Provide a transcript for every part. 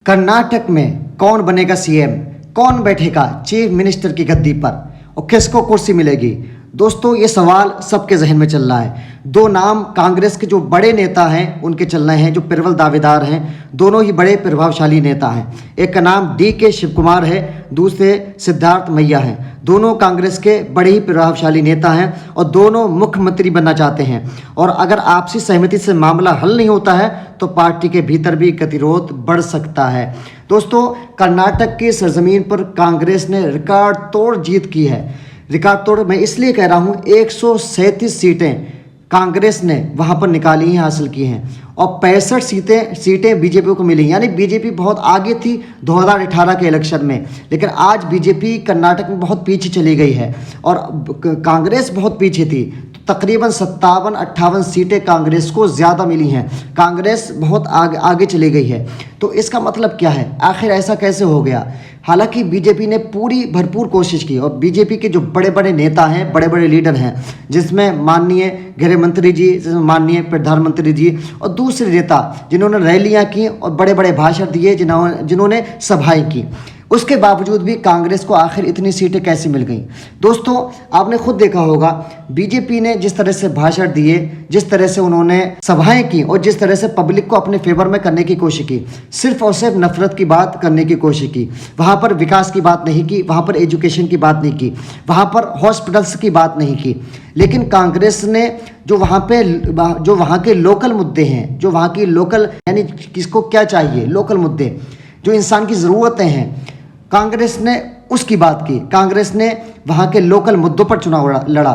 कर्नाटक में कौन बनेगा सीएम, कौन बैठेगा चीफ मिनिस्टर की गद्दी पर और किसको कुर्सी मिलेगी। दोस्तों, ये सवाल सबके जहन में चल रहा है। दो नाम कांग्रेस के जो बड़े नेता हैं उनके चल रहे हैं, जो प्रबल दावेदार हैं। दोनों ही बड़े प्रभावशाली नेता हैं। एक का नाम DK शिव कुमार है, दूसरे सिद्धार्थ मैया हैं। दोनों कांग्रेस के बड़े ही प्रभावशाली नेता हैं और दोनों मुख्यमंत्री बनना चाहते हैं। और अगर आपसी सहमति से मामला हल नहीं होता है तो पार्टी के भीतर भी गतिरोध बढ़ सकता है। दोस्तों, कर्नाटक की सरजमीन पर कांग्रेस ने रिकॉर्ड तोड़ जीत की है। रिकॉर्ड तोड़ मैं इसलिए कह रहा हूँ, 137 सीटें कांग्रेस ने वहाँ पर निकाली हैं, हासिल की हैं और 65 सीटें बीजेपी को मिली। यानी बीजेपी बहुत आगे थी 2018 के इलेक्शन में, लेकिन आज बीजेपी कर्नाटक में बहुत पीछे चली गई है और कांग्रेस बहुत पीछे थी। तो तकरीबन 57-58 सीटें कांग्रेस को ज़्यादा मिली हैं। कांग्रेस बहुत आगे चली गई है। तो इसका मतलब क्या है, आखिर ऐसा कैसे हो गया? हालांकि बीजेपी ने पूरी भरपूर कोशिश की और बीजेपी के जो बड़े बड़े नेता हैं, बड़े बड़े लीडर हैं, जिसमें माननीय गृह मंत्री जी, जिसमें माननीय प्रधानमंत्री जी और दूसरे नेता जिन्होंने रैलियां की और बड़े बड़े भाषण दिए, जिन्होंने सभाएं की, उसके बावजूद भी कांग्रेस को आखिर इतनी सीटें कैसे मिल गईं? दोस्तों, आपने खुद देखा होगा, बीजेपी ने जिस तरह से भाषण दिए, जिस तरह से उन्होंने सभाएं की और जिस तरह से पब्लिक को अपने फेवर में करने की कोशिश की, सिर्फ और सिर्फ नफरत की बात करने की कोशिश की। वहाँ पर विकास की बात नहीं की, वहाँ पर एजुकेशन की बात नहीं की, वहाँ पर हॉस्पिटल्स की बात नहीं की। लेकिन कांग्रेस ने जो वहाँ के लोकल मुद्दे हैं, जो वहाँ की लोकल, यानी किसको क्या चाहिए, लोकल मुद्दे जो इंसान की ज़रूरतें हैं, कांग्रेस ने उसकी बात की। कांग्रेस ने वहाँ के लोकल मुद्दों पर चुनाव लड़ा,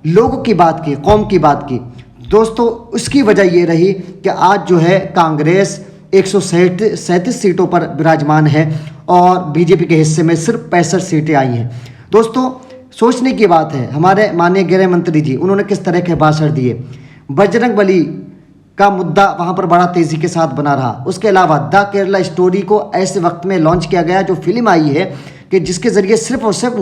लोगों की बात की, कौम की बात की। दोस्तों, उसकी वजह ये रही कि आज जो है कांग्रेस 137 सीटों पर विराजमान है और बीजेपी के हिस्से में सिर्फ 65 सीटें आई हैं। दोस्तों, सोचने की बात है, हमारे माननीय गृह मंत्री जी, उन्होंने किस तरह के भाषण दिए। बजरंगबली का मुद्दा वहाँ पर बड़ा तेज़ी के साथ बना रहा। उसके अलावा द केरला स्टोरी को ऐसे वक्त में लॉन्च किया गया, जो फिल्म आई है कि जिसके ज़रिए सिर्फ और सिर्फ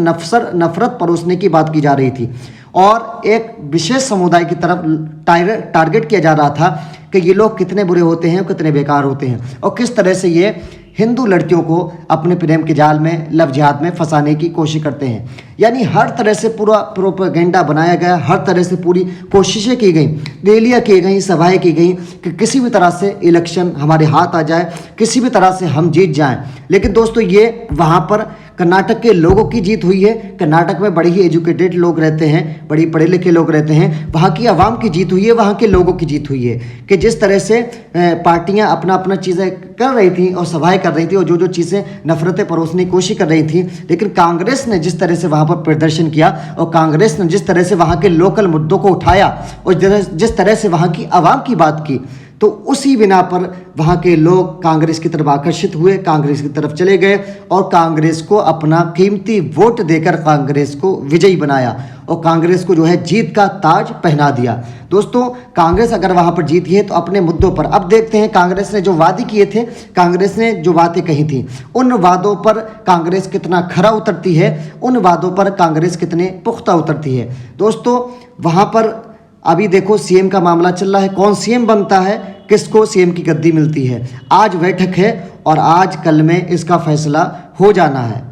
नफरत परोसने की बात की जा रही थी और एक विशेष समुदाय की तरफ टारगेट किया जा रहा था कि ये लोग कितने बुरे होते हैं, कितने बेकार होते हैं और किस तरह से ये हिंदू लड़कियों को अपने प्रेम के जाल में, लव जिहाद में फंसाने की कोशिश करते हैं। यानी हर तरह से पूरा प्रोपेगेंडा बनाया गया, हर तरह से पूरी कोशिशें की गई, रैलियाँ की गई, सभाएं की गई कि किसी भी तरह से इलेक्शन हमारे हाथ आ जाए, किसी भी तरह से हम जीत जाएं। लेकिन दोस्तों, ये वहाँ पर कर्नाटक के लोगों की जीत हुई है। कर्नाटक में बड़े ही एजुकेटेड लोग रहते हैं, बड़ी पढ़े लिखे लोग रहते हैं। वहाँ की आवाम की जीत हुई है, वहाँ के लोगों की जीत हुई है कि जिस तरह से पार्टियां अपना अपना चीज़ें कर रही थी और सभाएं कर रही थी और जो चीज़ें नफरतें परोसने की कोशिश कर रही थी, लेकिन कांग्रेस ने जिस तरह से वहाँ पर प्रदर्शन किया और कांग्रेस ने जिस तरह से वहाँ के लोकल मुद्दों को उठाया और जिस तरह से वहाँ की आवाम की बात की, तो उसी बिना पर वहाँ के लोग कांग्रेस की तरफ आकर्षित हुए, कांग्रेस की तरफ चले गए और कांग्रेस को अपना कीमती वोट देकर कांग्रेस को विजयी बनाया और कांग्रेस को जो है जीत का ताज पहना दिया। दोस्तों, कांग्रेस अगर वहाँ पर जीती है तो अपने मुद्दों पर, अब देखते हैं कांग्रेस ने जो वादे किए थे, कांग्रेस ने जो बातें कही थी, उन वादों पर कांग्रेस कितना खरा उतरती है, उन वादों पर कांग्रेस कितने पुख्ता उतरती है। दोस्तों, वहाँ पर अभी देखो सीएम का मामला चल रहा है, कौन सीएम बनता है, किसको सीएम की गद्दी मिलती है। आज बैठक है और आज कल में इसका फैसला हो जाना है।